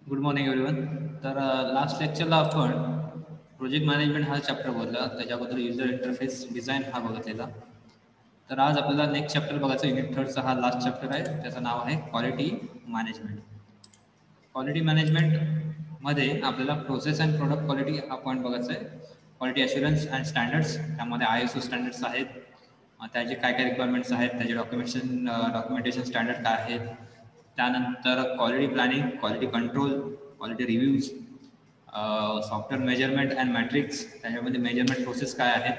Good morning everyone. तर last लेक्चरला आपण project management हा चॅप्टर बोलला, त्याच्याबद्दल युजर इंटरफेस डिझाईन हा बघितलेला. तर आज आपल्याला नेक्स्ट चॅप्टर बघायचं. युनिट थर्डचा हा लास्ट चॅप्टर आहे, त्याचं नाव आहे क्वालिटी मॅनेजमेंट. क्वालिटी मॅनेजमेंटमध्ये आपल्याला प्रोसेस अँड प्रोडक्ट क्वालिटी हा पॉईंट बघायचा आहे. क्वालिटी अश्युरन्स अँड स्टँडर्ड्स, त्यामध्ये ISO स्टँडर्ड्स आहेत, त्याचे काय काय रिक्वायरमेंट्स आहेत, त्याचे डॉक्युमेंटेशन स्टँडर्ड काय आहेत. त्यानंतर quality planning, quality control, quality reviews, software measurement and metrics, त्याच्यामध्ये मेजरमेंट प्रोसेस काय आहेत,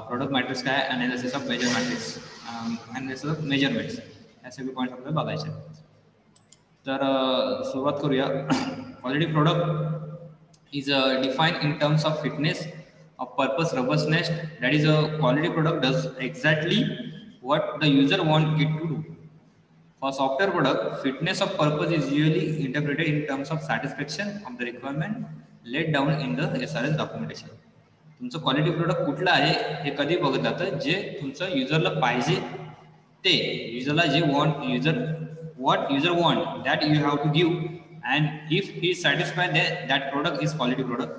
प्रोडक्ट मॅट्रिक्स काय, analysis of measure metrics, analysis of measurements, या सगळे पॉईंट्स आपल्याला बघायचे आहेत. तर सुरुवात करूया. Quality product is defined in terms of fitness of purpose, robustness. That is, a quality product does exactly what the user want it to do. For software product, fitness of purpose is usually interpreted in terms of satisfaction of the requirement laid down in the SRS documentation. तुमचं quality product कुठलं आहे हे कधी बघत जातं, जे तुमचं युजरला पाहिजे ते, युजरला जे what user want that you have to give, and if he is satisfied, that product is quality product.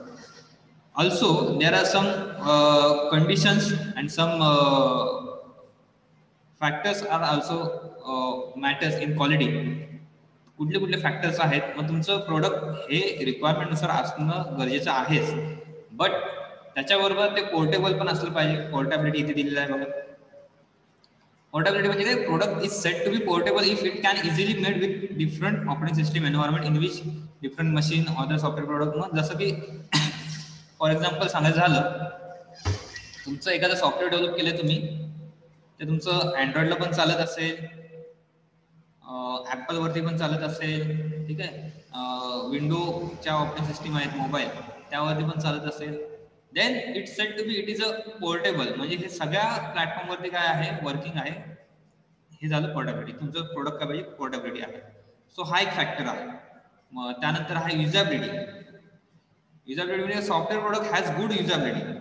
Also there are some conditions and some factors are also matters in quality. कुठले कुठले factors आहेत. मग तुमचं product हे requirement नुसार असणं गरजेचं आहेच, बट त्याच्याबरोबर ते पोर्टेबल पण असलं पाहिजे. पोर्टेबिलिटी इथे दिलेलं आहे बघा. पोर्टेबिलिटी म्हणजे काय? Product is set to be portable if it can easily made with different operating system environment in which different machine other software product. मग जसं की फॉर एक्झाम्पल सांगायचं झालं, तुमचं एखादं सॉफ्टवेअर डेव्हलप केलं तुम्ही, ते तुमचं अँड्रॉइडला पण चालत असेल, ॲपल वरती पण चालत असेल, ठीक आहे, विंडोच्या ऑपरेटिंग सिस्टीम आहेत मोबाईल त्यावरती पण चालत असेल, then it's set to be it is a portable. म्हणजे हे सगळ्या प्लॅटफॉर्मवरती काय आहे, वर्किंग आहे. हे झालं पोर्टेबिलिटी. तुमचं प्रोडक्ट काय पाहिजे, पोर्टेबिलिटी आहे. सो हा एक फॅक्टर आहे. मग त्यानंतर आहे युजॅबिलिटी. युजॅबिलिटी म्हणजे software product has good usability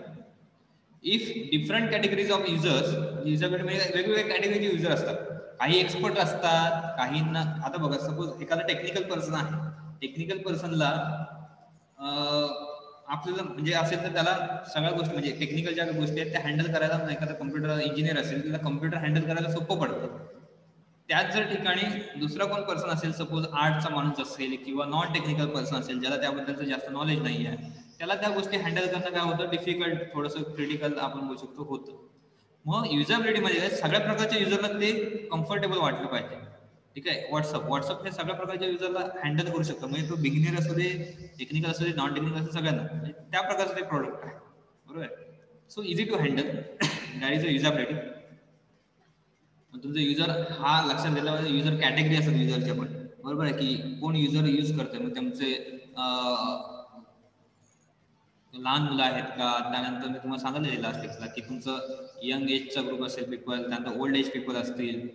if different categories of users. Usability म्हणजे वेगवेगळ्या कॅटेगरीचे युजर असतात. काही एक्सपर्ट असतात, काहींना. आता बघा, सपोज एखादा टेक्निकल पर्सन आहे, टेक्निकल पर्सनला आपल्याला म्हणजे असेल तर त्याला सगळ्या गोष्टी म्हणजे टेक्निकल ज्या गोष्टी आहेत त्या हँडल करायला, एखादा कम्प्युटर इंजिनियर असेल त्याला कम्प्युटर हँडल करायला सोपं पडतं. त्याच जर ठिकाणी दुसरा कोण पर्सन असेल, सपोज आर्टचा माणूस असेल किंवा नॉन टेक्निकल पर्सन असेल, ज्याला त्याबद्दलचं जास्त नॉलेज नाही आहे, त्याला त्या गोष्टी हँडल करणं काय होतं, डिफिकल्ट, थोडंसं क्रिटिकल आपण बोलू शकतो होतं. मग युजॅबिलिटीमध्ये सगळ्या प्रकारच्या युजरला ते कम्फर्टेबल वाटलं पाहिजे. ठीक आहे. व्हॉट्सअप हे सगळ्या प्रकारच्या युजरला हँडल करू शकतो. म्हणजे तो बिगिनर असू दे, टेक्निकल असू दे, नॉन टेक्निकल असू दे, सगळ्यांना म्हणजे त्या प्रकारचं ते प्रोडक्ट आहे. बरोबर आहे. So easy to handle, that is a usability. तुमचा युजर हा लक्षात घेतला पाहिजे. युजर कॅटेगरी असतात युजरच्या पण, बरोबर आहे, की कोण युजर यूज करते. मग तुमचे लहान मुलं आहेत का, त्यानंतर मी तुम्हाला सांगितलं लास्ट टेक्सला की तुमचं यंग एजचा ग्रुप असेल पीपल, त्यानंतर ओल्ड एज पीपल असतील,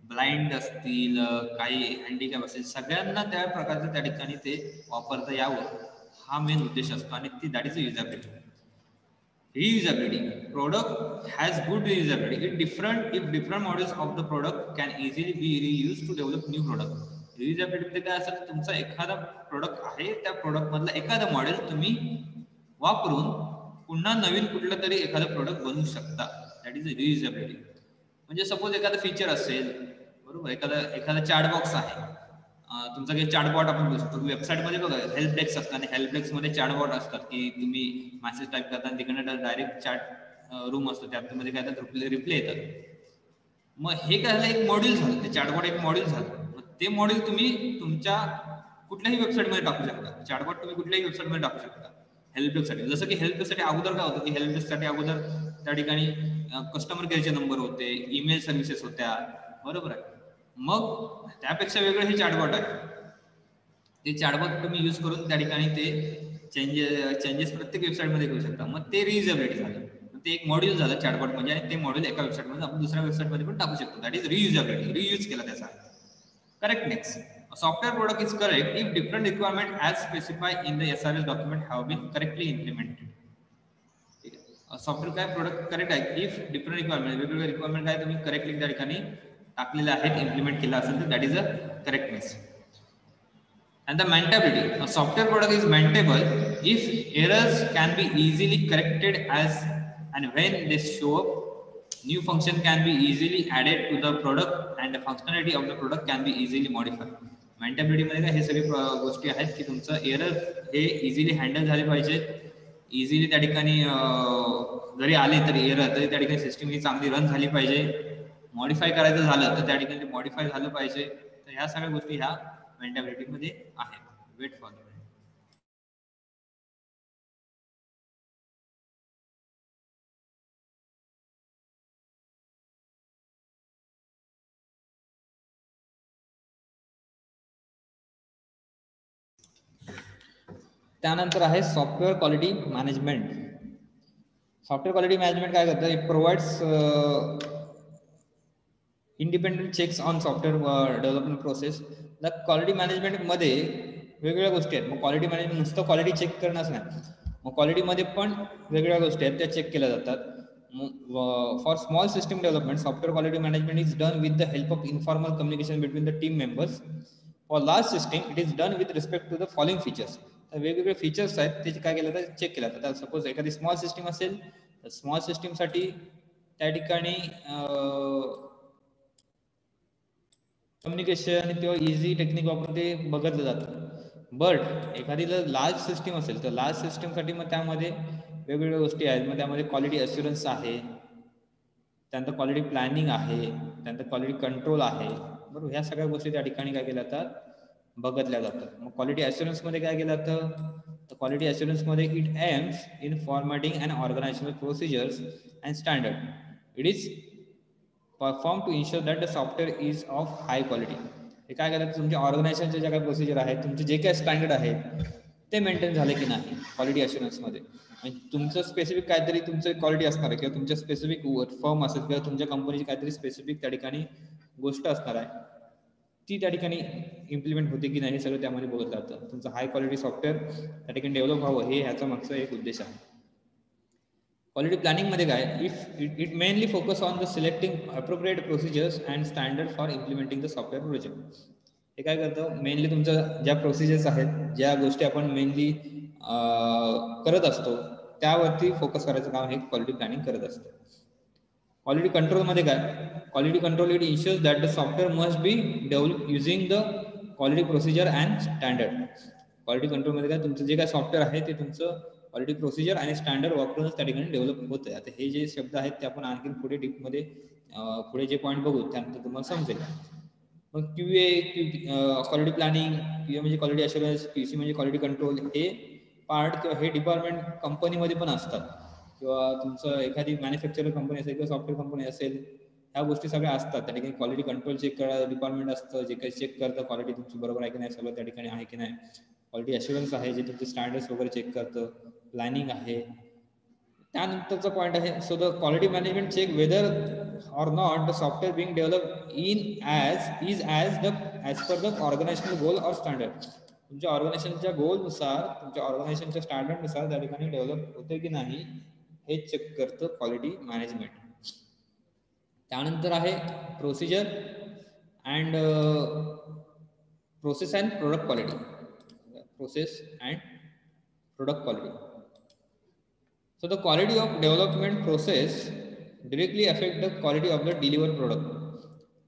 ब्लाइंड असतील, काही हँडिकॅप असतील, सगळ्यांना त्या प्रकारचं त्या ठिकाणी ते वापरता यावं हा मेन उद्देश असतो. आणि ती that is a usability. Reusability. Product has good reusability. If different models of the product can easily be reused to develop new product. Reusability म्हणजे काय असतं, तुमचा एखादा प्रोडक्ट आहे, त्या प्रोडक्ट मधला एखादा मॉडेल तुम्ही वापरून पुन्हा नवीन कुठलं तरी एखादं प्रोडक्ट बनवू शकता. That is reusability. म्हणजे सपोज एखादं फीचर असेल, बरोबर, एखादा चॅट बॉक्स आहे, तुमचा काही चॅटबॉट आपण बोलू शकतो. वेबसाईटमध्ये बघा हेल्प डेस्क असतात, आणि हेल्प डेस्कमध्ये चॅटबॉट असतात, की तुम्ही मेसेज टाईप करता आणि तिकडनं डायरेक्ट चॅट रूम असतो, त्यामध्ये काय तर रिप्ले येतात. मग हे काय झालं, एक मॉड्यूल झालं, ते चॅटबॉट एक मॉड्यूल झालं. मग ते मॉड्यूल तुम्ही तुमच्या कुठल्याही वेबसाईटमध्ये टाकू शकता. चॅटबॉट तुम्ही कुठल्याही वेबसाईटमध्ये टाकू शकता हेल्प डेस्कसाठी. जसं की हेल्प डेस्कसाठी अगोदर काय होतं, की हेल्प डेस्कसाठी अगोदर त्या ठिकाणी कस्टमर केअरचे नंबर होते, ईमेल सर्व्हिसेस होत्या, बरोबर आहे. मग त्यापेक्षा वेगळं हे चॅटबॉट आहे. ते चॅटबॉट तुम्ही यूज करून त्या ठिकाणी ते चेंजेस प्रत्येक वेबसाईटमध्ये करू शकता. मग ते रियुजेबिलिटी झालं. ते एक मॉड्यूल झालं चॅटबॉट म्हणजे, आणि ते मॉड्यूल एका वेबसाईटमध्ये आपण दुसऱ्या वेबसाईटमध्ये पण टाकू शकतो. That is रियुजेबिलिटी. रियूज केला त्याचा. Correctness. A software product is correct if different requirement as specified in the SRS document have been correctly implemented. Software काय प्रोडक्ट करेक्ट आहे इफ डिफरंट रिक्वायरमेंट, वेगवेगळे रिक्वायरमेंट काय तुम्ही करेक्टली त्या ठिकाणी टाकलेले आहेत, इम्प्लिमेंट केला असेल तर that is a correctness. And the maintainability. A software product is maintainable if errors can be easily corrected as and when they show up. New function can be easily added to the product and the functionality of the product can be easily modified. Maintainability मध्ये काय हे सगळे गोष्टी आहेत की तुमचं error हे easily handle झाले पाहिजे. इझिली त्या ठिकाणी जरी आले तरी एरर तरी त्या ठिकाणी सिस्टीम ही चांगली रन झाली पाहिजे. मॉडिफाय करायचं झालं तर त्या ठिकाणी ते मॉडिफाय झालं पाहिजे. तर ह्या सगळ्या गोष्टी ह्या मेंटॅबिलिटी मध्ये आहेत. वेट फॉर त्यानंतर आहे software quality management. Software quality management काय करतं? It provides independent checks on software development process. The quality management मध्ये वेगवेगळ्या गोष्टी आहेत. मग क्वालिटी मॅनेजमेंट नुसतं क्वालिटी चेक करणंच नाही, मग क्वालिटीमध्ये पण वेगवेगळ्या गोष्टी आहेत त्या चेक केल्या जातात. For small system development, software quality management is done with the help of informal communication between the team members. For large system, it is done with respect to the following features. तर वेगवेगळे features आहेत त्याचे काय केलं तर check केलं जातं. Suppose एखादी स्मॉल सिस्टीम असेल तर स्मॉल सिस्टीमसाठी त्या ठिकाणी कम्युनिकेशन किंवा इझी टेक्निक वापरून ते बघितलं जातं. बट एखादी लार्ज सिस्टीम असेल तर लार्ज सिस्टीमसाठी मग त्यामध्ये वेगवेगळ्या गोष्टी आहेत. मग त्यामध्ये क्वालिटी अश्युरन्स आहे, त्यानंतर क्वालिटी प्लॅनिंग आहे, त्यानंतर क्वालिटी कंट्रोल आहे. बरोबर, ह्या सगळ्या गोष्टी त्या ठिकाणी काय केल्या जातात बघितल्या जातात. मग क्वालिटी अश्युरन्समध्ये काय केलं जातं तर क्वालिटी अश्युरन्समध्ये it aims in formatting and organisational procedures and standard. It is perform to ensure that the software is of high quality. हे काय करतात तुमच्या ऑर्गनायझेशनचे जे काही प्रोसिजर आहेत, तुमचे जे काही स्टँडर्ड आहेत ते मेंटेन झाले की नाही क्वालिटी अश्युरन्समध्ये. तुमचं स्पेसिफिक काहीतरी तुमचं क्वालिटी असणार आहे किंवा तुमच्या स्पेसिफिक फर्म असेल किंवा तुमच्या कंपनीची काहीतरी स्पेसिफिक त्या ठिकाणी गोष्ट असणार आहे, ती त्या ठिकाणी इम्प्लिमेंट होते की नाही हे सगळं त्यामध्ये बघत जातं. तुमचं हाय क्वालिटी सॉफ्टवेअर त्या ठिकाणी डेव्हलप व्हावं हे ह्याचा मागचा एक उद्देश आहे. क्वालिटी प्लॅनिंग मध्ये काय, if it mainly focus on the selecting appropriate procedures and standard for implementing the software project. हे काय करतं मेनली तुमचं ज्या प्रोसिजर्स आहेत, ज्या गोष्टी आपण मेनली करत असतो त्यावरती फोकस करायचं काम हे क्वालिटी प्लॅनिंग करत असतं. क्वालिटी कंट्रोल मध्ये काय, quality control it ensures that the software must be develop using the quality procedure and standard. Quality control मध्ये काय तुमचं जे काय सॉफ्टवेअर आहे ते तुमचं क्वालिटी प्रोसिजर आणि स्टँडर्ड वापरूनच त्या ठिकाणी डेव्हलप होत आहे. आता हे जे शब्द आहेत ते आपण आणखी पुढे डीपमध्ये पुढे जे पॉईंट बघू त्यानंतर तुम्हाला समजेल. मग QA क्वालिटी प्लॅनिंग, QA म्हणजे क्वालिटी अश्युरन्स, QC म्हणजे क्वालिटी कंट्रोल, हे पार्ट किंवा हे डिपार्टमेंट कंपनीमध्ये पण असतात. किंवा तुमचं एखादी मॅन्युफॅक्चरिंग कंपनी असेल किंवा सॉफ्टवेअर कंपनी असेल, ह्या गोष्टी सगळ्या असतात. त्या ठिकाणी क्वालिटी कंट्रोल चेक करा डिपार्टमेंट असतं, जे काही चेक करतं क्वालिटी तुमची बरोबर आहे की नाही सगळं त्या ठिकाणी आहे की नाही. क्वालिटी अश्युरन्स आहे जे तुमचे स्टँडर्ड्स वगैरे चेक करतं. प्लॅनिंग आहे. त्यानंतरचा पॉईंट आहे so the quality management check whether or not the software being developed in as per the organizational goal or standard. तुमच्या ऑर्गनायझेशनच्या गोल नुसार, तुमच्या ऑर्गनायझेशनच्या स्टँडर्ड नुसार त्या ठिकाणी डेव्हलप होते की नाही हे चेक करतं क्वालिटी मॅनेजमेंट. त्यानंतर आहे procedure and process and product quality. Process and product quality. So the quality of development process directly affect the quality of the delivered product.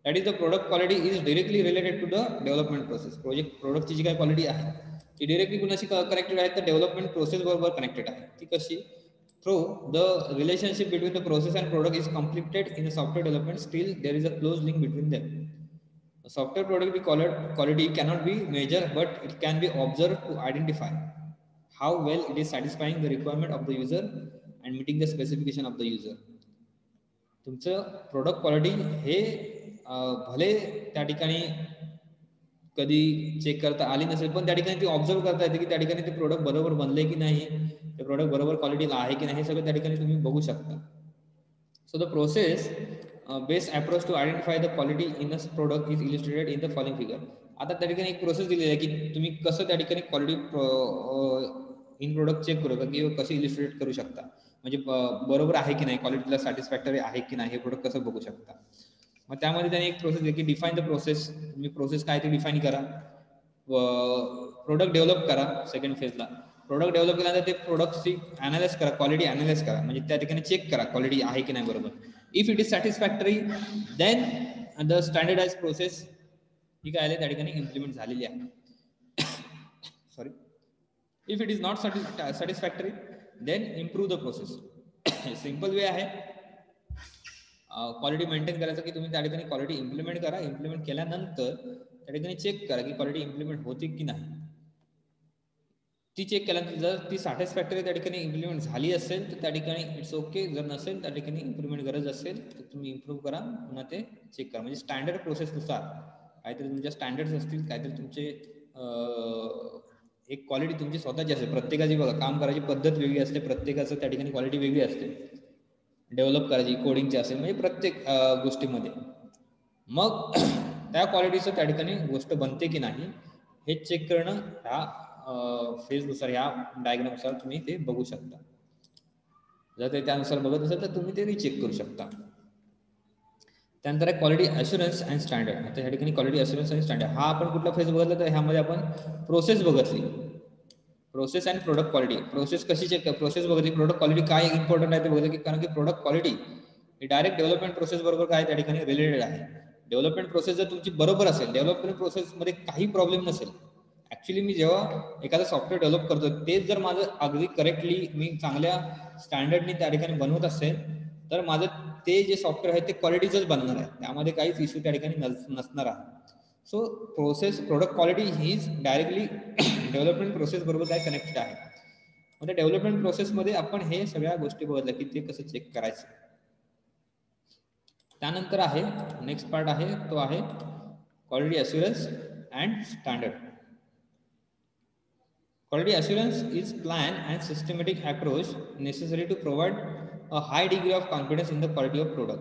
That is the product quality is directly related to the development process. Product ची जी काय quality आहे ती directly कुणाशी connected आहे तर development process बरोबर connected आहे. ती कशी, through the relationship between the process and product is completed in software development. Steel there is a close link between them. Software product quality cannot be measured, but it can be observed to identify how well it is satisfying the requirement of the user and meeting the specification of the user. तुमचं product quality हे भले त्या ठिकाणी कधी check करता आली नसेल पण त्या ठिकाणी ती ऑब्झर्व करता येते की त्या ठिकाणी ते प्रोडक्ट बरोबर बनले की नाही, ते प्रोडक्ट बरोबर क्वालिटीला आहे की नाही हे सगळं त्या ठिकाणी तुम्ही बघू शकता. So the process based approach to identify the quality in a product is illustrated in the following figure. आता त्या ठिकाणी एक प्रोसेस दिलेली आहे की तुम्ही कसं त्या ठिकाणी क्वालिटी इन प्रोडक्ट चेक करू किंवा कसे इलिस्ट्रेट करू शकता, म्हणजे बरोबर आहे की नाही, क्वालिटीला सॅटिस्फॅक्टरी आहे की नाही हे प्रोडक्ट कसं बघू शकता. मग त्यामध्ये त्यांनी एक प्रोसेस आहे की डिफाईन द प्रोसेस. तुम्ही प्रोसेस काय ते डिफाईन करा. प्रोडक्ट डेव्हलप करा. सेकंड फेजला प्रोडक्ट डेव्हलप केल्यानंतर ते प्रोडक्टची अनालाइज करा, क्वालिटी अनालाइज करा, म्हणजे त्या ठिकाणी चेक करा क्वालिटी आहे की नाही बरोबर. If it is satisfactory then the standardise process ही काय आहे त्या ठिकाणी इम्प्लिमेंट झालेली आहे. Sorry, if it is not satisfactory then improve the process. Simple way आहे क्वालिटी मेंटेन करायचं की तुम्ही त्या ठिकाणी क्वालिटी इम्प्लिमेंट करा. इम्प्लिमेंट केल्यानंतर त्या ठिकाणी चेक करा की क्वालिटी इम्प्लिमेंट होते की नाही. ती चेक केल्यानंतर जर ती सॅटिस्फॅक्टरी त्या ठिकाणी इम्प्लिमेंट झाली असेल तर त्या ठिकाणी इट्स ओके. जर नसेल त्या ठिकाणी इम्प्लिमेंट गरज असेल तर तुम्ही इम्प्रूव्ह करा, पुन्हा ते चेक करा. म्हणजे स्टँडर्ड प्रोसेसनुसार काहीतरी तुमच्या स्टँडर्ड्स असतील, काहीतरी तुमचे एक क्वालिटी तुमची स्वतःची असते. प्रत्येकाची बघा काम करायची पद्धत वेगळी असते, प्रत्येकाचं त्या ठिकाणी क्वालिटी वेगळी असते. डेव्हलप करायची कोडिंगची असेल म्हणजे प्रत्येक गोष्टीमध्ये. मग त्या क्वालिटीचं त्या ठिकाणी गोष्ट बनते की नाही हे चेक करणं ह्या फेजनुसार, ह्या डायग्रामनुसार तुम्ही ते बघू शकता. जर ते त्यानुसार बघत असेल तर तुम्ही ते रिचेक करू शकता. त्यानंतर आहे क्वालिटी अश्युरन्स अँड स्टँडर्ड. आता ह्या ठिकाणी क्वालिटी अश्युरन्स आणि स्टँडर्ड हा आपण कुठला फेज बघितला तर ह्यामध्ये आपण प्रोसेस बघितली. Process and product quality. Process कशी चेक, प्रोसेस बघितली. प्रोडक्ट क्वालिटी काय इम्पॉर्टंट आहे ते बघितलं की कारण की प्रोडक्ट क्वालिटी ही डायरेक्ट डेव्हलपमेंट प्रोसेस बरोबर काय त्या ठिकाणी रिलेटेड आहे. डेव्हलपमेंट प्रोसेस जर तुमची बरोबर असेल, डेव्हलपमेंट प्रोसेसमध्ये काही प्रॉब्लेम नसेल, ॲक्च्युली मी जेव्हा एखादं सॉफ्टवेअर डेव्हलप करतो तेच जर माझं अगदी करेक्टली मी चांगल्या स्टँडर्डनी त्या ठिकाणी बनवत असेल तर माझं ते जे सॉफ्टवेअर आहे ते क्वालिटीचंच बनणार आहे, त्यामध्ये काहीच इश्यू त्या ठिकाणी नसणार आहे. सो प्रोसेस प्रोडक्ट क्वालिटी ही डायरेक्टली डेव्हलपमेंट प्रोसेस बरोबर काय कनेक्टेड आहे. म्हणजे डेव्हलपमेंट प्रोसेसमध्ये आपण हे सगळ्या गोष्टी बघितल्या की ते कसं चेक करायचं. त्यानंतर आहे नेक्स्ट पार्ट आहे तो आहे quality assurance and standard. Quality assurance is plan and systematic approach necessary to provide a high degree of confidence in the quality of product.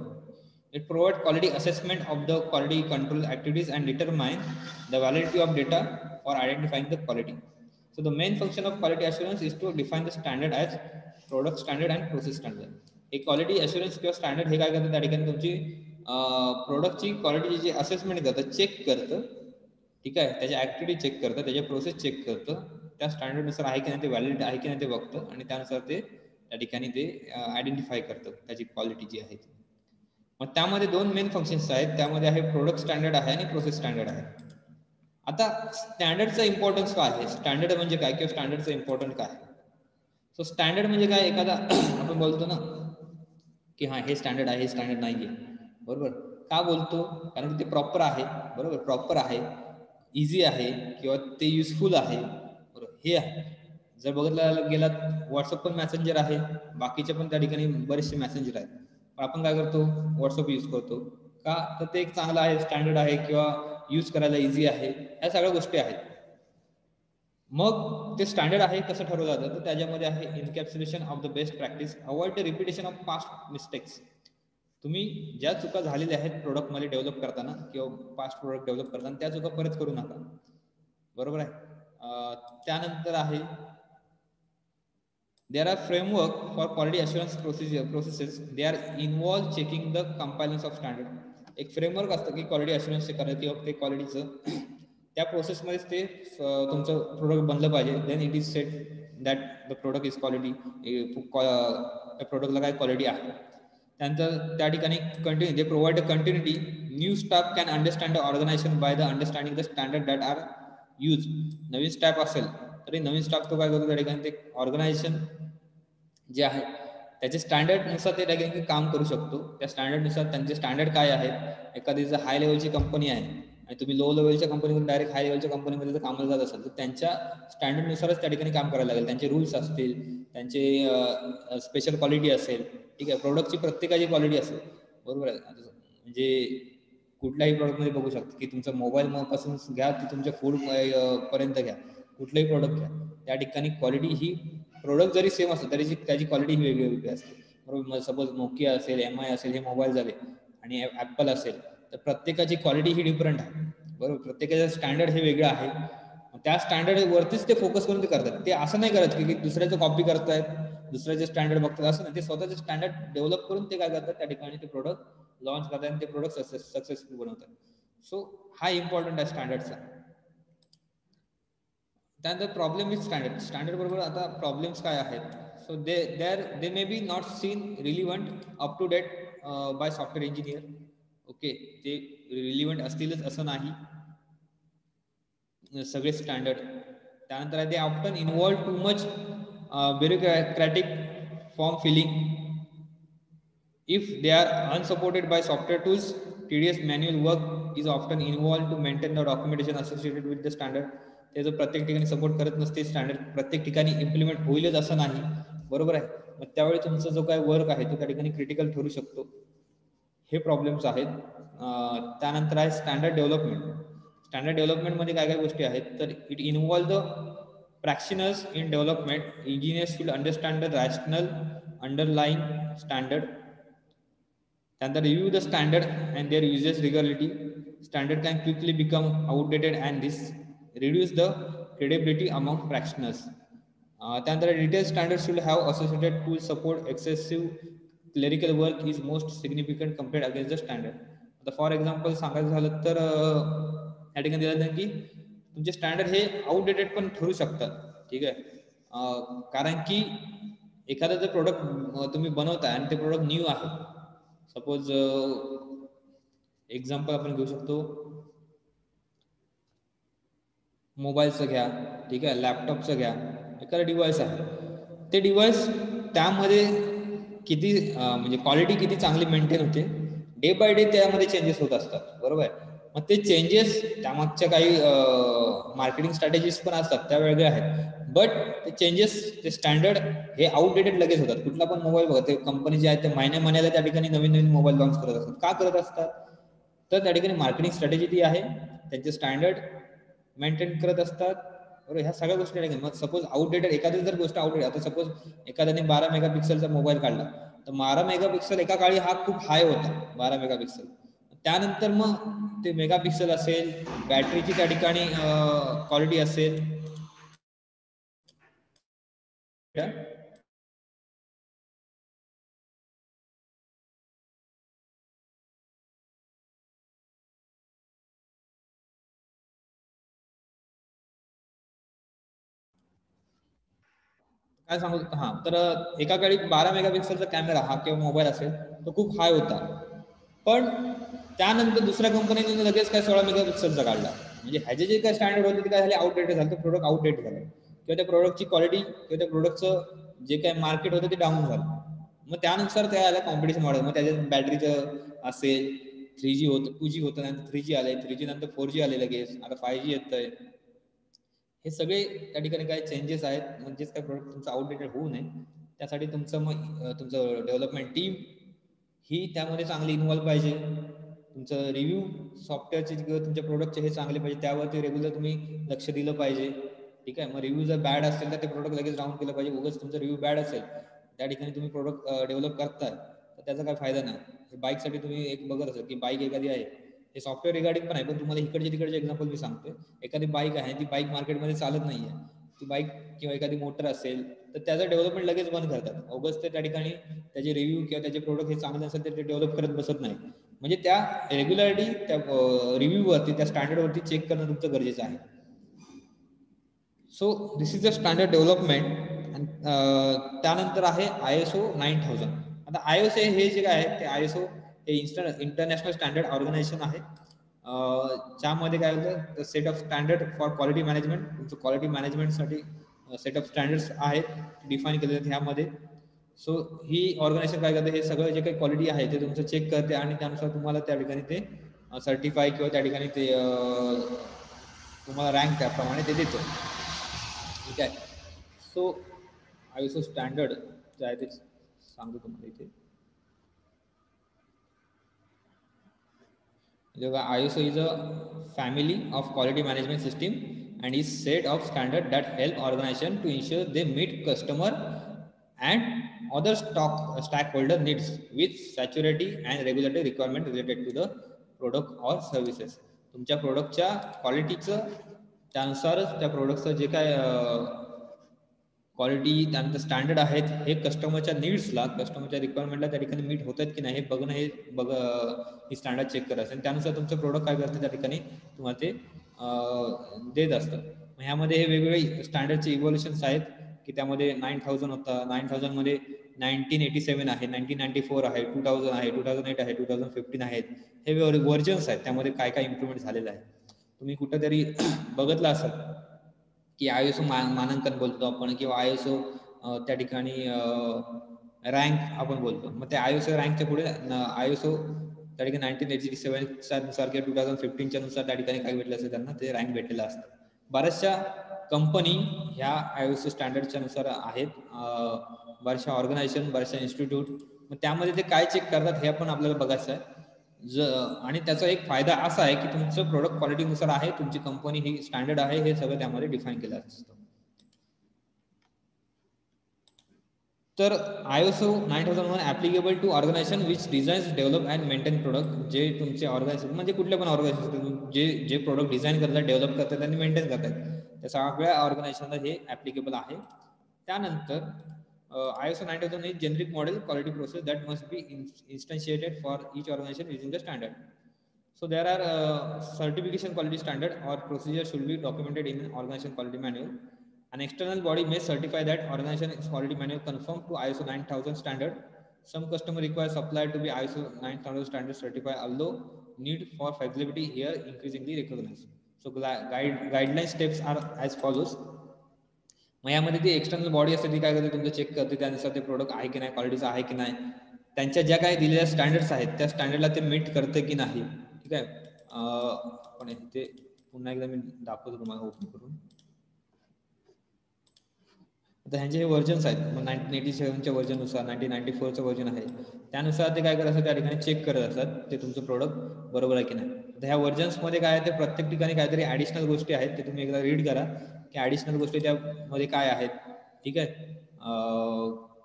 It provides quality assessment of the quality control activities and determine the validity of data for identifying the quality. So the main function of quality assurance is to define the standard as product standard and process standard. एक quality assurance किंवा standard हे काय करतं त्या ठिकाणी तुमची प्रोडक्टची क्वालिटीची जी असेसमेंट करतं, चेक करतं, ठीक आहे, त्याच्या ऍक्टिव्हिटी चेक करतं, त्याच्या प्रोसेस चेक करतं, त्या स्टँडर्डनुसार आहे की नाही ते व्हॅलिड आहे की नाही ते बघतं आणि त्यानुसार ते त्या ठिकाणी ते आयडेंटिफाय करतं त्याची क्वालिटी जी आहे ती. मग त्यामध्ये दोन मेन फंक्शन्स आहेत, त्यामध्ये आहे प्रोडक्ट स्टँडर्ड आहे आणि प्रोसेस स्टँडर्ड आहे. आता स्टँडर्डचा इम्पॉर्टन्स काय आहे, स्टँडर्ड म्हणजे काय किंवा स्टँडर्डचं इम्पॉर्टंट काय. सो स्टँडर्ड म्हणजे काय, एखादा आपण बोलतो ना की हा हे स्टँडर्ड आहे हे स्टँडर्ड नाही आहे, बरोबर. का बोलतो, कारण की ते प्रॉपर आहे, बरोबर, प्रॉपर आहे, इझी आहे किंवा ते युजफुल आहे, बरोबर. हे आहे. जर बघितलं गेलात व्हॉट्सअप पण मेसेंजर आहे, बाकीचे पण त्या ठिकाणी बरेचसे मेसेंजर आहेत, पण आपण काय करतो व्हॉट्सअप यूज करतो का, तर ते एक चांगलं आहे, स्टँडर्ड आहे किंवा यूज करायला इझी आहे, ह्या सगळ्या गोष्टी आहेत. मग ते स्टँडर्ड आहे कसं ठरवलं जातं तर त्याच्यामध्ये आहे encapsulation of the best practice, avoid the repetition of past mistakes. तुम्ही ज्या चुका झालेल्या आहेत प्रोडक्टमध्ये डेव्हलप करताना किंवा पास्ट प्रोडक्ट डेव्हलप करताना त्या चुका परत करू नका, बरोबर आहे. त्यानंतर आहे there are framework for quality assurance processes, they are involve checking the compliance of standard. एक फ्रेमवर्क असतं की क्वालिटी अश्युरन्सचे करायचं किंवा ते क्वालिटीचं त्या प्रोसेसमध्येच ते तुमचं प्रोडक्ट बनलं पाहिजे. Then it is set that the product is quality, त्या प्रोडक्टला काय क्वालिटी आहे. त्यानंतर त्या ठिकाणी continue they provide a continuity, new staff can understand the organisation by the understanding the standard that are use. नवीन स्टाफ असेल तरी नवीन स्टाफ तो काय करतो त्या ठिकाणी ते ऑर्गनायझेशन जे आहे त्याचे स्टँडर्डनुसार ते त्या ठिकाणी काम करू शकतो. त्या स्टँडर्डनुसार त्यांचे स्टँडर्ड काय आहेत, एखादी जर हाय लेवलची कंपनी आहे आणि तुम्ही लो लेवलच्या कंपनीमधून डायरेक्ट हाय लेवलच्या कंपनीमध्ये जर कामाला जात असाल तर त्यांच्या स्टँडर्डनुसारच त्या ठिकाणी काम करायला लागेल. त्यांचे रूल्स असतील, त्यांचे स्पेशल क्वालिटी असेल, ठीक आहे, प्रोडक्टची प्रत्येकाची क्वालिटी असेल, बरोबर आहे. म्हणजे कुठल्याही प्रोडक्टमध्ये बघू शकता की तुमचा मोबाईल पासून घ्या ते तुमच्या फूड पर्यंत घ्या, कुठलंही प्रोडक्ट घ्या, त्या ठिकाणी क्वालिटी ही प्रोडक्ट जरी सेम असतं तरी त्याची क्वालिटी ही वेगळी वेगळी असते, बरोबर. सपोज नोकिया असेल, MI असेल, हे मोबाईल झाले आणि ॲपल असेल तर प्रत्येकाची क्वालिटी ही डिफरंट आहे, बरोबर. प्रत्येकाचं स्टँडर्ड हे वेगळं आहे. त्या स्टँडर्ड वरतीच ते फोकस करून ते करतात. ते असं नाही करत की दुसऱ्याचं कॉपी करतायत, दुसऱ्याचे स्टँडर्ड बघतात, असं नाही. ते स्वतःचे स्टँडर्ड डेव्हलप करून ते काय करतात त्या ठिकाणी ते प्रोडक्ट लॉन्च करतात आणि ते प्रोडक्ट सक्सेसफुल बनवतात. सो हा इम्पॉर्टंट आहे स्टँडर्डचा. त्यानंतर प्रॉब्लेम इज स्टँडर्ड बरोबर आता प्रॉब्लेम्स काय आहेत. So they may be not seen relevant up to date by software engineer. Okay, ते रिलिव्हंट असतीलच असं नाही सगळे स्टँडर्ड. त्यानंतर they often involve too much bureaucratic form filling. If they are unsupported by software tools, tedious manual work is often involved to maintain the documentation associated with the standard. ते जर प्रत्येक ठिकाणी support करत नसते standard, प्रत्येक ठिकाणी implement होईलच असं नाही, बरोबर आहे. मग त्यावेळी तुमचा जो काय वर्क आहे तो त्या ठिकाणी क्रिटिकल ठरू शकतो. हे प्रॉब्लेम्स आहेत. त्यानंतर आहे स्टँडर्ड डेव्हलपमेंट. स्टँडर्ड डेव्हलपमेंटमध्ये काय काय गोष्टी आहेत तर it involve the practitioners in development. Engineers should understand the rational underlying standard. Then review the standard and their usage regularity. Standard can quickly become outdated and this reduce the credibility among practitioners. Then the detailed standards should have associated tool support. Excessive clerical work is most significant compared against the standard. आता for example सांगायचं झालं तर या ठिकाणी दिलं जातं की तुमचे स्टँडर्ड हे आउटडेटेड पण ठरू शकतात. ठीक आहे, कारण की एखादा जर प्रोडक्ट तुम्ही बनवताय आणि ते प्रोडक्ट न्यू आहे, सपोज एक्झाम्पल आपण घेऊ शकतो मोबाईलचं घ्या, ठीक आहे, लॅपटॉपचं घ्या, एखादं डिव्हाइस आहे, ते डिव्हाइस त्यामध्ये किती म्हणजे क्वालिटी किती चांगली मेंटेन होते, डे बाय डे त्यामध्ये चेंजेस होत असतात, बरोबर आहे. मग ते चेंजेस त्यामागच्या काही मार्केटिंग स्ट्रॅटेजीज पण असतात त्या वेगळ्या आहेत, बट ते चेंजेस ते स्टँडर्ड हे आउटडेटेड लगेच होतात. कुठला पण मोबाईल बघा, ते कंपनी जे आहे ते महिन्याला त्या ठिकाणी नवीन नवीन मोबाईल लॉन्च करत असतात. का करत असतात तर त्या ठिकाणी मार्केटिंग स्ट्रॅटेजी ती आहे, त्यांचे स्टँडर्ड मेंटेन करत असतात, बरोबर. ह्या सगळ्या गोष्टी ठिकाणी मग सपोज आउटडेटेड एखादी जर गोष्ट आउटडेटेड, आता सपोज एखाद्याने 12 मेगापिक्सेलचा मोबाईल काढला तर 12 मेगापिक्सल एका काळी हा खूप हाय होता, 12 मेगापिक्सल. त्यानंतर मग ते मेगापिक्सल असेल, बॅटरीची त्या ठिकाणी क्वालिटी असेल, काय सांगू. हां, तर एका काळी 12 मेगापिक्सेलचा कॅमेरा हा किंवा मोबाईल असेल तो खूप हाय होता, पण त्यानंतर दुसऱ्या कंपनीने लगेच काय 16 मेगापिक्सेलचा काढला. म्हणजे ह्याचे जे काय स्टँडर्ड होते ते काय झाले आउटडेटेड झालं, तो प्रोडक्ट आउटडेटेड झाला किंवा त्या प्रोडक्टची क्वालिटी किंवा त्या प्रोडक्टचं जे काय मार्केट होतं ते डाऊन झालं. मग त्यानुसार त्याला कॉम्पिटिशन वाढलं. मग त्याच्यात बॅटरीचं असेल, 3G होतं, 2G होतं, नंतर 3G आले, 3G नंतर 4G आले, लगेच आता 5G येतंय. हे सगळे त्या ठिकाणी काय चेंजेस आहेत, म्हणजेच काय प्रोडक्ट तुमचं आउटडेटेड होऊ नये त्यासाठी तुमचं मग तुमचं डेव्हलपमेंट टीम ही त्यामध्ये चांगली इन्व्हॉल्व पाहिजे. तुमचं रिव्ह्यू सॉफ्टवेअरचे किंवा तुमच्या प्रोडक्टचे हे चांगले पाहिजे, त्यावरती रेग्युलर तुम्ही लक्ष दिलं पाहिजे. ठीक आहे, मग रिव्ह्यू जर बॅड असेल तर ते प्रोडक्ट लगेच डाऊन केलं पाहिजे. उगाच तुमचं रिव्ह्यू बॅड असेल त्या ठिकाणी तुम्ही प्रोडक्ट डेव्हलप करताय तर त्याचा काय फायदा नाही. बाईकसाठी तुम्ही एक बघत असाल की बाईक एखादी आहे, हे सॉफ्टवेअर रिगार्डिंग पण आहे, पण तुम्हाला इकडचे तिकडचे एक्झाम्पल मी सांगतोय. एखादी बाईक आहे, ती बाईक मार्केटमध्ये चालत नाही आहे, ती बाईक किंवा एखादी मोटर असेल तर त्याचं डेव्हलपमेंट लगेच बंद करतात. अवघच ते त्या ठिकाणी त्याचे रिव्ह्यू किंवा त्याचे प्रोडक्ट हे चांगले असेल तर ते डेव्हलप करत बसत नाही. म्हणजे त्या रेग्युलरिटी त्या रिव्ह्यूवरती, त्या स्टँडर्डवरती चेक करणं तुमचं गरजेचं आहे. So this is the standard development. त्यानंतर आहे ISO 9000. आता ISO हे जे काय आहे ते ISO हे इंटरनॅशनल स्टँडर्ड ऑर्गनायझेशन आहे, ज्यामध्ये काय होतं set of standard for quality management. तुमचं क्वालिटी मॅनेजमेंटसाठी सेट ऑफ स्टँडर्ड्स आहेत डिफाईन केलेले आहेत ह्यामध्ये. सो ही ऑर्गनायझेशन काय करते, हे सगळं जे काही क्वालिटी आहे ते तुमचं चेक करते आणि त्यानुसार तुम्हाला त्या ठिकाणी ते सर्टिफाय किंवा त्या ठिकाणी ते तुम्हाला रँक त्याप्रमाणे ते देतं. ठीक आहे. सो ISO स्टँडर्ड जे आहे ते सांगतो तुम्हाला इथे. ISO is a family of quality management system and is set of standards that help organization to ensure they meet customer and other stakeholder needs with security and regulatory requirement related to the product or services. तुमच्या प्रोडक्टच्या क्वालिटीचं त्यानुसारच त्या प्रोडक्टचं जे काय quality त्यानंतर standard आहेत हे कस्टमरच्या नीड्सला, कस्टमरच्या रिक्वायरमेंटला त्या ठिकाणी मीट होतात की नाही हे बघणं, हे ही स्टँडर्ड चेक करायचं आणि त्यानुसार तुमचं प्रोडक्ट काय करतं त्या ठिकाणी तुम्हाला ते देत असतं. ह्यामध्ये हे वेगवेगळे स्टँडर्डचे इव्होल्युशन्स आहेत की त्यामध्ये 9000 होता, 9000 मध्ये 1987 आहे, 1994 आहे, 2000 आहे, 2008 आहे, 2015 आहेत. हे व्हर्जन्स आहेत, त्यामध्ये काय काय इम्प्रुव्हमेंट झालेलं आहे. तुम्ही कुठेतरी बघितलं असाल की ISO मानांकन बोलतो आपण किंवा ISO त्या ठिकाणी रँक आपण बोलतो. मग त्या ISO रँकच्या पुढे ISO त्या ठिकाणी 1987 नुसार किंवा 2015 नुसार त्या ठिकाणी काय भेटलं असेल त्यांना ते रँक भेटलेलं असतं. बऱ्याचशा कंपनी ह्या ISO स्टँडर्डच्या नुसार आहेत, बऱ्याचशा ऑर्गनायझेशन, बऱ्याचशा इन्स्टिट्यूट. मग त्यामध्ये ते काय चेक करतात हे आपण आपल्याला बघायचं आहे. आणि त्याचा एक फायदा असा आहे की तुमचं प्रोडक्ट क्वालिटीनुसार आहे, तुमची कंपनी ही स्टँडर्ड आहे, हे सगळं त्यामध्ये डिफाईन केलं असतं. तर ISO 9001 applicable to organisation which designs, develop and maintain product. जे तुमचे ऑर्गनायझेशन म्हणजे कुठले पण ऑर्गनायझेशन जे प्रोडक्ट डिझाईन करतात, डेव्हलप करतात आणि मेंटेन करतात, त्या सगळ्या ऑर्गनायझेशनला हे ॲप्लिकेबल आहे. त्यानंतर ISO 9001 is generic model quality process that must be instantiated for each organization using the standard. So there are certification quality standard or procedure should be documented in organization quality manual. An external body may certify that organization quality manual conform to ISO 9000 standard. Some customer require supplier to be ISO 9000 standard certified, although need for flexibility here increasingly recognized. So guideline steps are as follows. मग यामध्ये ती external body असते, ती काय करते, तुमचं check करते, त्यानुसार ते प्रोडक्ट आहे की नाही, क्वालिटीचं आहे की नाही, त्यांच्या ज्या काही दिलेल्या स्टँडर्ड्स आहेत त्या स्टँडर्डला ते मीट करते की नाही. ठीक आहे. पण ते पुन्हा एकदा मी दाखवतो तुम्हाला ओपन करून. आता ह्यांचे हे व्हर्जन्स आहेत. मग 1987च्या व्हर्जननुसार 1994चं व्हर्जन आहे, त्यानुसार ते काय करत असतात, त्या ठिकाणी चेक करत असतात ते तुमचं प्रोडक्ट बरोबर आहे की नाही. तर ह्या व्हर्जन्समध्ये काय आहे, ते प्रत्येक ठिकाणी काहीतरी ॲडिशनल गोष्टी आहेत, ते तुम्ही एकदा रीड करा की ॲडिशनल गोष्टी त्यामध्ये काय आहेत. ठीक आहे.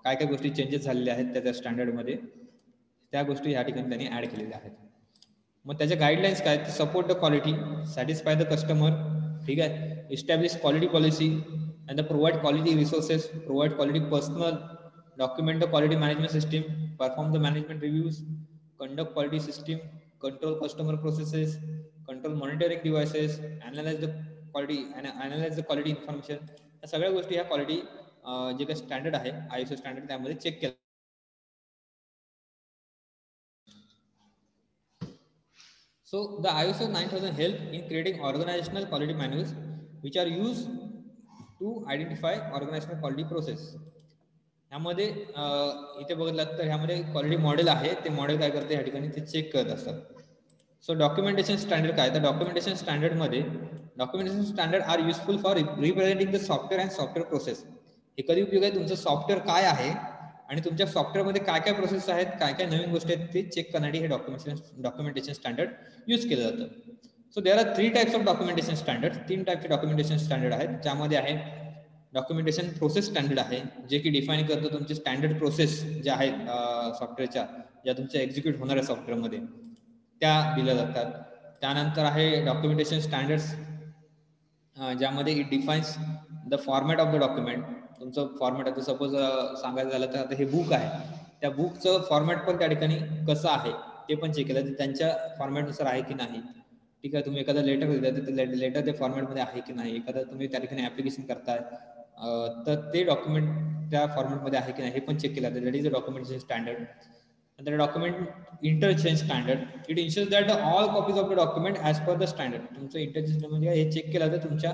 काय काय गोष्टी चेंजेस झालेल्या आहेत त्या स्टँडर्डमध्ये, त्या गोष्टी ह्या ठिकाणी त्यांनी ॲड केलेल्या आहेत. मग त्याच्या गाईडलाईन्स काय, support the quality, satisfy the customer. ठीक आहे. Establish quality policy and provide quality resources, provide quality personnel, document the quality management system, perform the management reviews, conduct quality system, control customer processes, control monitoring devices, analyze the quality information. या सगळ्या गोष्टी ह्या quality जे काही standard आहे ISO standard त्यामध्ये check केलं. So the ISO 9000 help in creating organizational quality manuals which are used to identify organisational quality process. ह्यामध्ये इथे बघितलं तर ह्यामध्ये क्वालिटी मॉडेल आहे, ते मॉडेल काय करते, ह्या ठिकाणी ते चेक करत असतात. सो डॉक्युमेंटेशन स्टँडर्ड काय, तर डॉक्युमेंटेशन स्टँडर्डमध्ये documentation standard are useful for representing the software and software process. हे कधी उपयोग आहे, तुमचं सॉफ्टवेअर काय आहे आणि तुमच्या सॉफ्टवेअरमध्ये काय काय प्रोसेस आहेत, काय काय नवीन गोष्टी आहेत ते चेक करण्यासाठी हे डॉक्युमेंटेशन स्टँडर्ड यूज केलं जातं. So there are 3 types of documentation standard. 3 टाइपचे डॉक्युमेंटेशन स्टँडर्ड आहेत. त्यामध्ये आहे डॉक्युमेंटेशन प्रोसेस स्टँडर्ड आहे, जे की डिफाईन करतो तुमचे स्टँडर्ड प्रोसेस ज्या आहेत सॉफ्टवेअरच्या, ज्या तुमच्या एक्झिक्यूट होणाऱ्या सॉफ्टवेअरमध्ये त्या दिल्या जातात. त्यानंतर आहे डॉक्युमेंटेशन स्टँडर्ड्स, ज्यामध्ये it defines the format of the document. तुमचं फॉर्मॅट आता सपोज सांगायचं झालं तर आता हे बुक आहे, त्या बुकचं फॉर्मॅट पण त्या ठिकाणी कसं आहे ते पण चेक केलं, त्यांच्या फॉर्मॅटनुसार आहे की नाही. ठीक आहे. तुम्ही एखादा लेटर लिहिलं तर लेटर ते फॉर्मॅटमध्ये आहे की नाही. एखादं तुम्ही त्या ठिकाणी ॲप्लिकेशन करताय तर ते डॉक्युमेंट त्या फॉर्मॅटमध्ये आहे की नाही हे पण चेक केलं जातं. That is a documentation standard. नंतर document interchange standard. It ensures that all copies of the document as per the standard. तुमचं इंटरचेंज म्हणजे हे चेक केलं जातं तुमच्या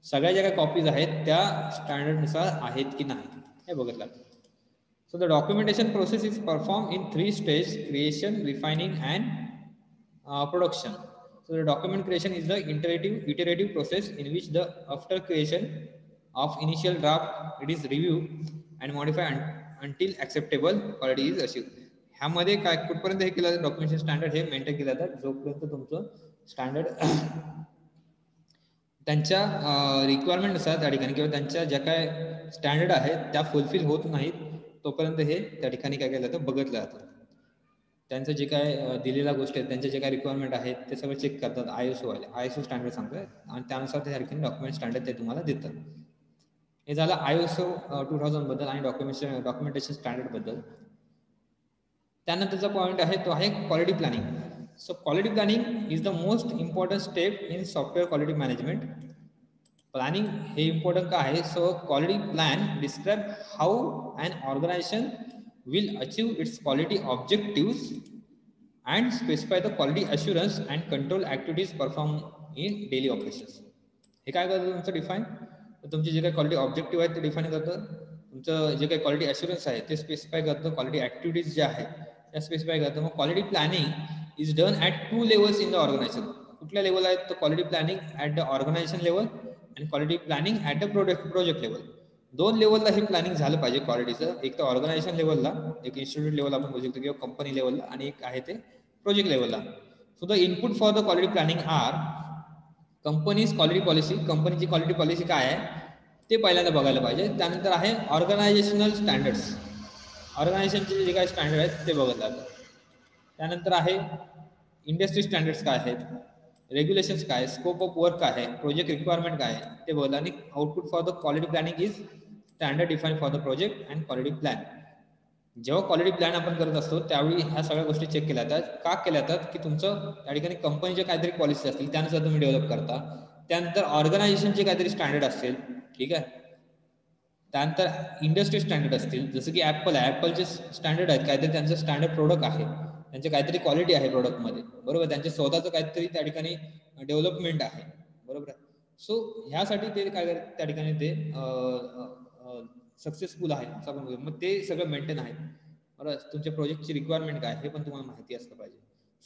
सगळ्या ज्या काही कॉपीज आहेत त्या स्टँडर्डनुसार आहेत की नाही हे बघितलं. So the documentation process is perform in 3 stage: creation, refining and production. So the document creation is the iterative process in which after creation of initial draft it is reviewed and modified until acceptable quality is achieved. ह्यामध्ये काय कुठपर्यंत हे केलं जातं, documentation standard हे maintain केलं जातं जोपर्यंत तुमचं स्टँडर्ड त्यांच्या रिक्वायरमेंटनुसार त्या ठिकाणी किंवा त्यांच्या ज्या काय स्टँडर्ड आहेत त्या फुलफिल होत नाहीत तोपर्यंत हे त्या ठिकाणी काय केलं जातं, बघितलं जातं. त्यांचं जे काय दिलेल्या गोष्टी आहेत, त्यांचे जे काय रिक्वायरमेंट आहेत ते सगळं चेक करतात ISO स्टँडर्ड सांगतात आणि त्यानुसार ते ठिकाणी डॉक्युमेंट स्टँडर्ड ते तुम्हाला देतात. हे झालं ISO 2000 बद्दल आणि डॉक्युमेंटेशन स्टँडर्ड बद्दल. त्यानंतरचा पॉईंट आहे तो आहे quality planning. So quality planning is the most important step in software quality management. Planning हे इम्पॉर्टंट का आहे? So quality plan describe how an organisation will achieve its quality objectives and specify the quality assurance and control activities perform in daily operations. हे काय करतं तुमचं define? तुमचे जे काही क्वालिटी ऑब्जेक्टिव्ह आहेत ते डिफाईन करतं, तुमचं जे काही क्वालिटी अश्युरन्स आहे ते स्पेसिफाय करतं, क्वालिटी ॲक्टिव्हिटीज ज्या आहेत त्या स्पेसिफाय करतं. मग quality planning is done at 2 levels in the organisation. कुठल्या लेवल आहेत? तर quality planning at the organisation level आणि quality planning at the project level. 2 लेवलला हे प्लॅनिंग झालं पाहिजे क्वालिटीचं. एक तर ऑर्गनायझेशन लेवलला, एक इन्स्टिट्यूट लेवल आपण बोलू शकतो किंवा कंपनी लेवलला, आणि एक आहे ते प्रोजेक्ट लेवलला. So the input for the quality planning are company's quality policy. कंपनीची क्वालिटी पॉलिसी काय आहे ते पहिल्यांदा बघायला पाहिजे. त्यानंतर आहे ऑर्गनायझेशनल स्टँडर्ड्स. ऑर्गनायझेशनचे जे काही स्टँडर्ड आहेत ते बघत जातात. त्यानंतर आहे इंडस्ट्री स्टँडर्ड्स काय आहेत, रेग्युलेशन्स काय, स्कोप ऑफ वर्क काय आहे, प्रोजेक्ट रिक्वायरमेंट काय आहे ते बघतात. आणि output for the quality planning is standard define for the project and quality plan. जेव्हा क्वालिटी प्लॅन आपण करत असतो त्यावेळी ह्या सगळ्या गोष्टी चेक केल्या जातात. का केल्या जातात? की तुमचं त्या ठिकाणी कंपनीच्या काहीतरी पॉलिसी असतील त्यानुसार तुम्ही डेव्हलप करता. त्यानंतर ऑर्गनायझेशनचे काहीतरी स्टँडर्ड असतील, ठीक आहे. त्यानंतर इंडस्ट्री स्टँडर्ड असतील, जसं की ॲपल आहे, ॲपलचे स्टँडर्ड आहेत, काहीतरी त्यांचं स्टँडर्ड प्रोडक्ट आहे, त्यांचे काहीतरी क्वालिटी आहे प्रोडक्टमध्ये, बरोबर. त्यांचे स्वतःचं काहीतरी त्या ठिकाणी डेव्हलपमेंट आहे, बरोबर आहे. सो ह्यासाठी ते काय करतात त्या ठिकाणी ते सक्सेसफुल आहे असं आपण बोलू. मग ते सगळं मेंटेन आहे, बरोबर. तुमच्या प्रोजेक्टची रिक्वायरमेंट काय हे पण तुम्हाला माहिती असलं पाहिजे.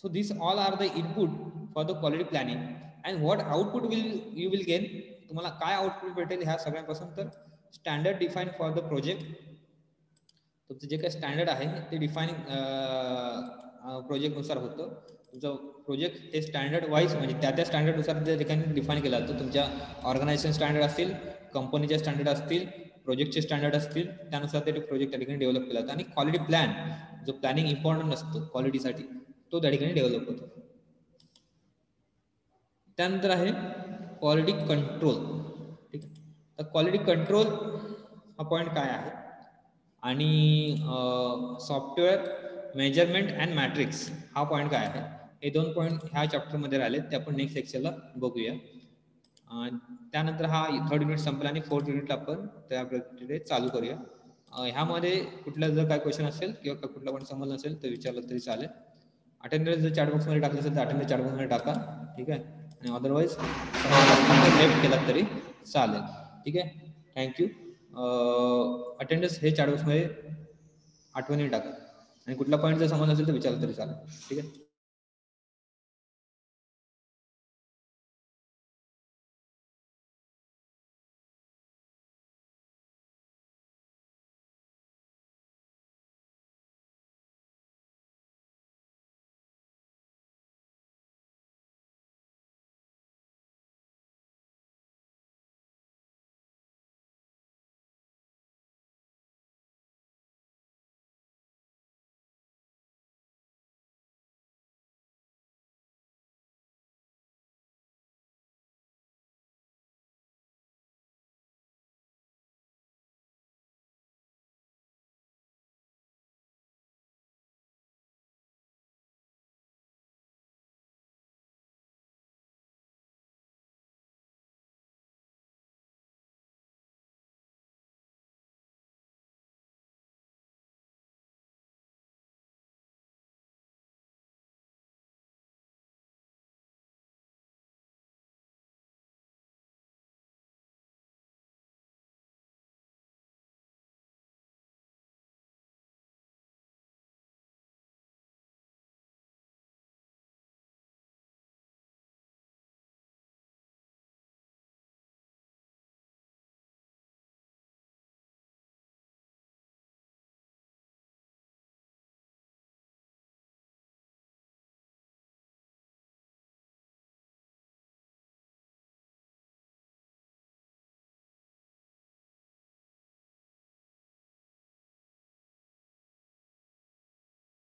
So this all are the input for the quality planning and what output you will gain. तुम्हाला काय आउटपुट भेटेल ह्या सगळ्यांपासून? तर standard define for the project. तुमचं जे काही स्टँडर्ड आहे ते डिफाईन प्रोजेक्टनुसार होतं. तुमचं प्रोजेक्ट हे स्टँडर्ड वाईज म्हणजे त्या स्टँडर्डनुसार त्या ठिकाणी डिफाईन केलं जातं. तुमच्या ऑर्गनायझेशन स्टँडर्ड असतील, कंपनीचे स्टँडर्ड असतील, प्रोजेक्टचे स्टँडर्ड असतील, त्यानुसार ते प्रोजेक्ट त्या ठिकाणी डेव्हलप केला जातं. आणि क्वालिटी प्लॅन जो प्लॅनिंग इम्पॉर्टंट असतो क्वालिटीसाठी तो त्या ठिकाणी डेव्हलप होतो. त्यानंतर आहे क्वालिटी कंट्रोल, ठीक आहे. तर क्वालिटी कंट्रोल हा पॉईंट काय आहे? आणि सॉफ्टवेअर मेजरमेंट अँड मॅट्रिक्स हा पॉईंट काय आहे? हे 2 पॉईंट ह्या चॅप्टरमध्ये राहिलेत, ते आपण नेक्स्ट सेक्शनला बघूया. त्यानंतर हा 3rd युनिट संपला आणि 4th युनिटला आपण त्या चालू करूया. ह्यामध्ये कुठला जर काय क्वेश्चन असेल किंवा कुठला पण समज नसेल तर विचारलं तरी चालेल. अटेंडन्स जर चॅट बॉक्समध्ये टाकलं असेल तर अटेंडन्स चॅट बॉक्समध्ये टाका, ठीक आहे. आणि अदरवाईज लेफ्ट केलात तरी चालेल, ठीक आहे. थँक्यू. अटेंडन्स हे चॅट बॉक्समध्ये आठवणी टाका आणि कुठला पॉईंट जर समज असेल तर विचारलं तरी चालेल, ठीक आहे.